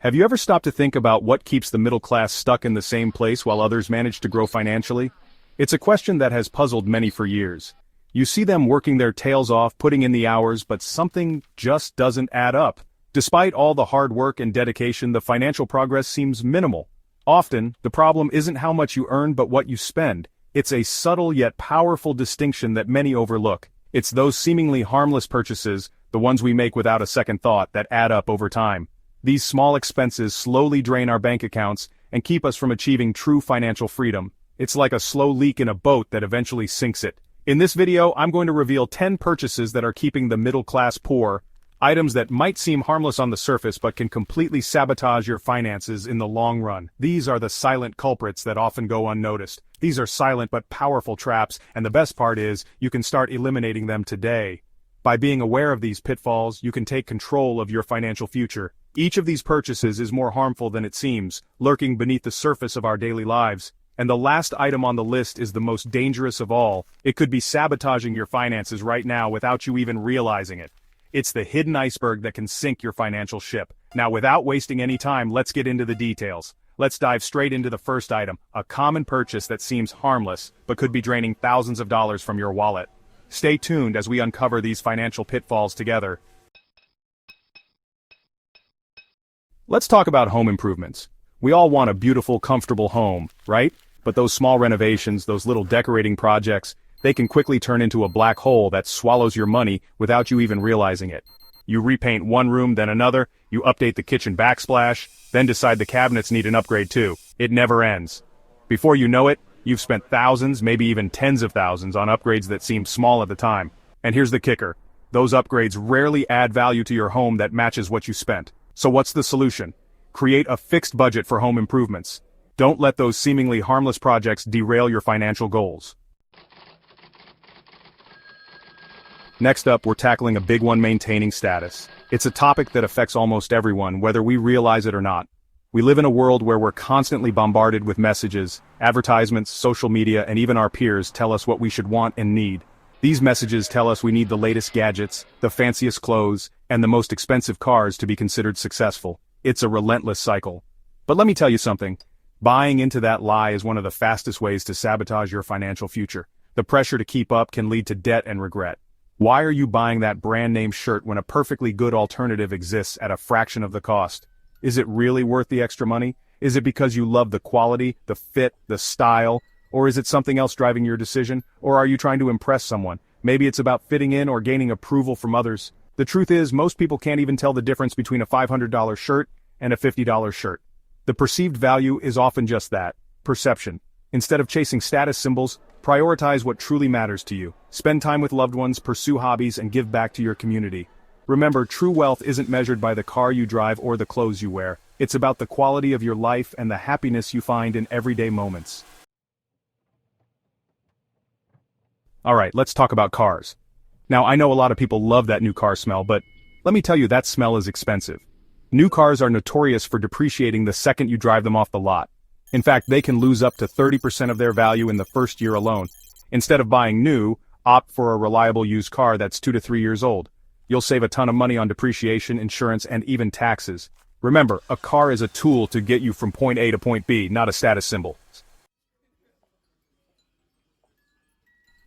Have you ever stopped to think about what keeps the middle class stuck in the same place while others manage to grow financially? It's a question that has puzzled many for years. You see them working their tails off, putting in the hours, but something just doesn't add up. Despite all the hard work and dedication, the financial progress seems minimal. Often, the problem isn't how much you earn but what you spend. It's a subtle yet powerful distinction that many overlook. It's those seemingly harmless purchases, the ones we make without a second thought, that add up over time. These small expenses slowly drain our bank accounts and keep us from achieving true financial freedom. It's like a slow leak in a boat that eventually sinks it. In this video, I'm going to reveal 10 purchases that are keeping the middle class poor, items that might seem harmless on the surface but can completely sabotage your finances in the long run. These are the silent culprits that often go unnoticed. These are silent but powerful traps, and the best part is, you can start eliminating them today. By being aware of these pitfalls, you can take control of your financial future. Each of these purchases is more harmful than it seems, lurking beneath the surface of our daily lives. And the last item on the list is the most dangerous of all. It could be sabotaging your finances right now without you even realizing it. It's the hidden iceberg that can sink your financial ship. Now, without wasting any time, let's get into the details. Let's dive straight into the first item, a common purchase that seems harmless, but could be draining thousands of dollars from your wallet. Stay tuned as we uncover these financial pitfalls together. Let's talk about home improvements. We all want a beautiful, comfortable home, right? But those small renovations, those little decorating projects, they can quickly turn into a black hole that swallows your money without you even realizing it. You repaint one room, then another, you update the kitchen backsplash, then decide the cabinets need an upgrade too. It never ends. Before you know it, you've spent thousands, maybe even tens of thousands on upgrades that seem small at the time. And here's the kicker. Those upgrades rarely add value to your home that matches what you spent. So what's the solution? Create a fixed budget for home improvements. Don't let those seemingly harmless projects derail your financial goals. Next up, we're tackling a big one: maintaining status. It's a topic that affects almost everyone, whether we realize it or not. We live in a world where we're constantly bombarded with messages, advertisements, social media, and even our peers tell us what we should want and need. These messages tell us we need the latest gadgets, the fanciest clothes, and the most expensive cars to be considered successful. It's a relentless cycle. But let me tell you something. Buying into that lie is one of the fastest ways to sabotage your financial future. The pressure to keep up can lead to debt and regret. Why are you buying that brand name shirt when a perfectly good alternative exists at a fraction of the cost? Is it really worth the extra money? Is it because you love the quality, the fit, the style? Or is it something else driving your decision? Or are you trying to impress someone? Maybe it's about fitting in or gaining approval from others. The truth is, most people can't even tell the difference between a $500 shirt and a $50 shirt. The perceived value is often just that, perception. Instead of chasing status symbols, prioritize what truly matters to you. Spend time with loved ones, pursue hobbies, and give back to your community. Remember, true wealth isn't measured by the car you drive or the clothes you wear. It's about the quality of your life and the happiness you find in everyday moments. Alright, let's talk about cars. Now, I know a lot of people love that new car smell, but let me tell you, that smell is expensive. New cars are notorious for depreciating the second you drive them off the lot. In fact, they can lose up to 30% of their value in the first year alone. Instead of buying new, opt for a reliable used car that's 2 to 3 years old. You'll save a ton of money on depreciation, insurance, and even taxes. Remember, a car is a tool to get you from point A to point B, not a status symbol.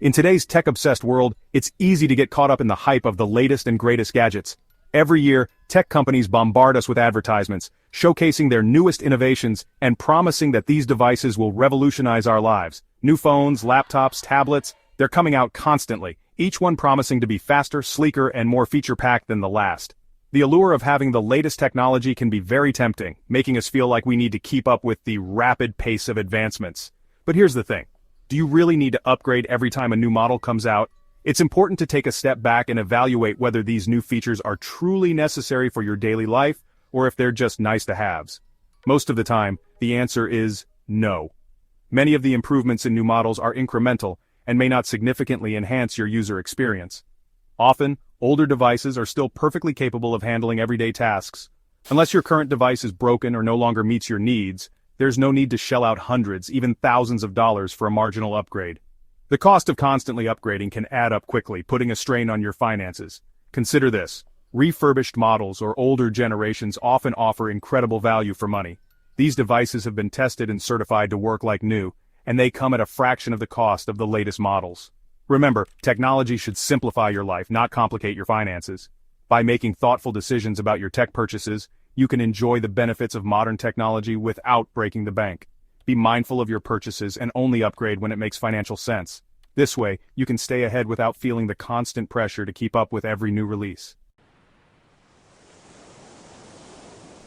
In today's tech-obsessed world, it's easy to get caught up in the hype of the latest and greatest gadgets. Every year, tech companies bombard us with advertisements, showcasing their newest innovations and promising that these devices will revolutionize our lives. New phones, laptops, tablets, they're coming out constantly, each one promising to be faster, sleeker, and more feature-packed than the last. The allure of having the latest technology can be very tempting, making us feel like we need to keep up with the rapid pace of advancements. But here's the thing. Do you really need to upgrade every time a new model comes out? It's important to take a step back and evaluate whether these new features are truly necessary for your daily life, or if they're just nice-to-haves. Most of the time, the answer is no. Many of the improvements in new models are incremental and may not significantly enhance your user experience. Often, older devices are still perfectly capable of handling everyday tasks. Unless your current device is broken or no longer meets your needs, there's no need to shell out hundreds, even thousands of dollars for a marginal upgrade. The cost of constantly upgrading can add up quickly, putting a strain on your finances. Consider this. Refurbished models or older generations often offer incredible value for money. These devices have been tested and certified to work like new, and they come at a fraction of the cost of the latest models. Remember, technology should simplify your life, not complicate your finances. By making thoughtful decisions about your tech purchases, you can enjoy the benefits of modern technology without breaking the bank. Be mindful of your purchases and only upgrade when it makes financial sense. This way, you can stay ahead without feeling the constant pressure to keep up with every new release.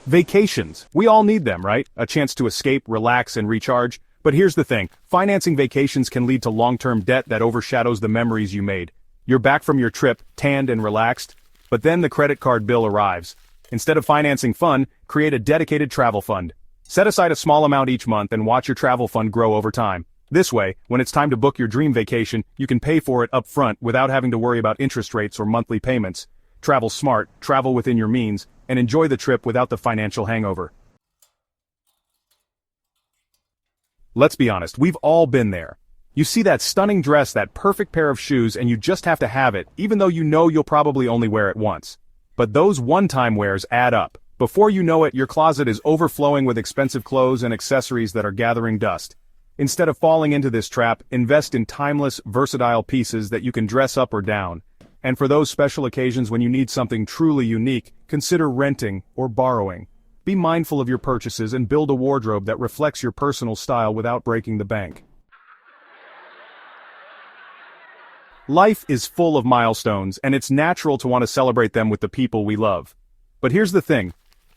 Vacations. We all need them, right? A chance to escape, relax, and recharge. But here's the thing, financing vacations can lead to long-term debt that overshadows the memories you made. You're back from your trip, tanned and relaxed, but then the credit card bill arrives. Instead of financing fun, create a dedicated travel fund. Set aside a small amount each month and watch your travel fund grow over time. This way, when it's time to book your dream vacation, you can pay for it up front without having to worry about interest rates or monthly payments. Travel smart, travel within your means, and enjoy the trip without the financial hangover. Let's be honest, we've all been there. You see that stunning dress, that perfect pair of shoes, and you just have to have it, even though you know you'll probably only wear it once. But those one-time wears add up. Before you know it, your closet is overflowing with expensive clothes and accessories that are gathering dust. Instead of falling into this trap, invest in timeless, versatile pieces that you can dress up or down. And for those special occasions when you need something truly unique, consider renting or borrowing. Be mindful of your purchases and build a wardrobe that reflects your personal style without breaking the bank. Life is full of milestones, and it's natural to want to celebrate them with the people we love. But here's the thing.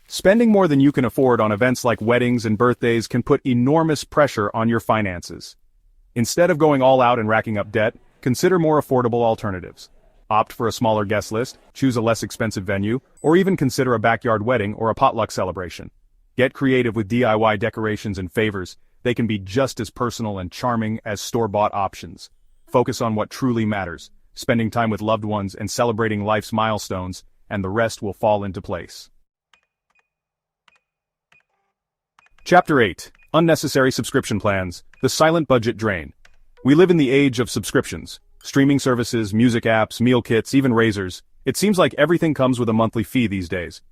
Spending more than you can afford on events like weddings and birthdays can put enormous pressure on your finances. Instead of going all out and racking up debt, consider more affordable alternatives. Opt for a smaller guest list, choose a less expensive venue, or even consider a backyard wedding or a potluck celebration. Get creative with DIY decorations and favors. They can be just as personal and charming as store-bought options. Focus on what truly matters, spending time with loved ones and celebrating life's milestones, and the rest will fall into place. Chapter 8. Unnecessary Subscription Plans, the Silent Budget Drain. We live in the age of subscriptions. Streaming services, music apps, meal kits, even razors. It seems like everything comes with a monthly fee these days.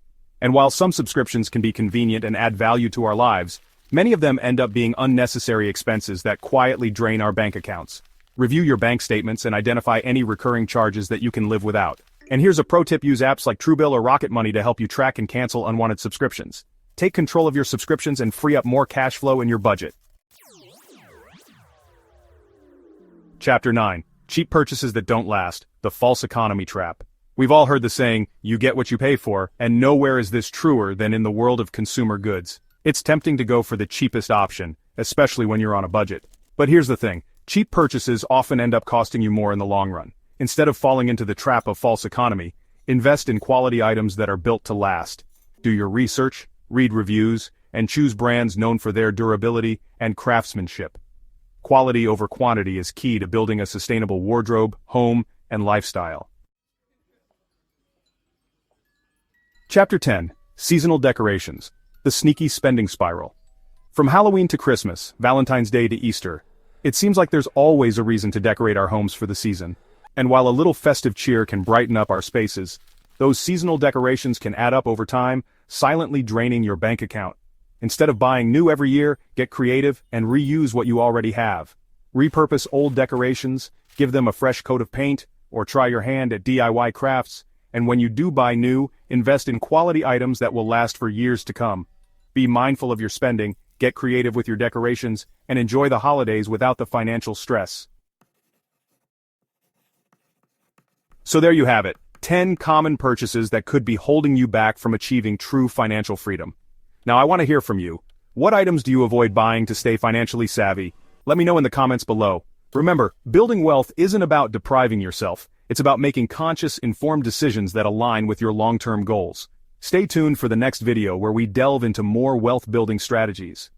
And while some subscriptions can be convenient and add value to our lives, many of them end up being unnecessary expenses that quietly drain our bank accounts. Review your bank statements and identify any recurring charges that you can live without. And here's a pro tip: use apps like Truebill or Rocket Money to help you track and cancel unwanted subscriptions. Take control of your subscriptions and free up more cash flow in your budget. Chapter 9. Cheap purchases that don't last, the false economy trap. We've all heard the saying, you get what you pay for, and nowhere is this truer than in the world of consumer goods. It's tempting to go for the cheapest option, especially when you're on a budget. But here's the thing. Cheap purchases often end up costing you more in the long run. Instead of falling into the trap of false economy, invest in quality items that are built to last. Do your research, read reviews, and choose brands known for their durability and craftsmanship. Quality over quantity is key to building a sustainable wardrobe, home, and lifestyle. Chapter 10. Seasonal Decorations, the Sneaky Spending Spiral. From Halloween to Christmas, Valentine's Day to Easter, it seems like there's always a reason to decorate our homes for the season. And while a little festive cheer can brighten up our spaces, those seasonal decorations can add up over time, silently draining your bank account. Instead of buying new every year, get creative and reuse what you already have. Repurpose old decorations, give them a fresh coat of paint, or try your hand at DIY crafts, and when you do buy new, invest in quality items that will last for years to come. Be mindful of your spending, get creative with your decorations, and enjoy the holidays without the financial stress. So there you have it, 10 common purchases that could be holding you back from achieving true financial freedom. Now I want to hear from you. What items do you avoid buying to stay financially savvy? Let me know in the comments below. Remember, building wealth isn't about depriving yourself. It's about making conscious, informed decisions that align with your long-term goals. Stay tuned for the next video where we delve into more wealth-building strategies.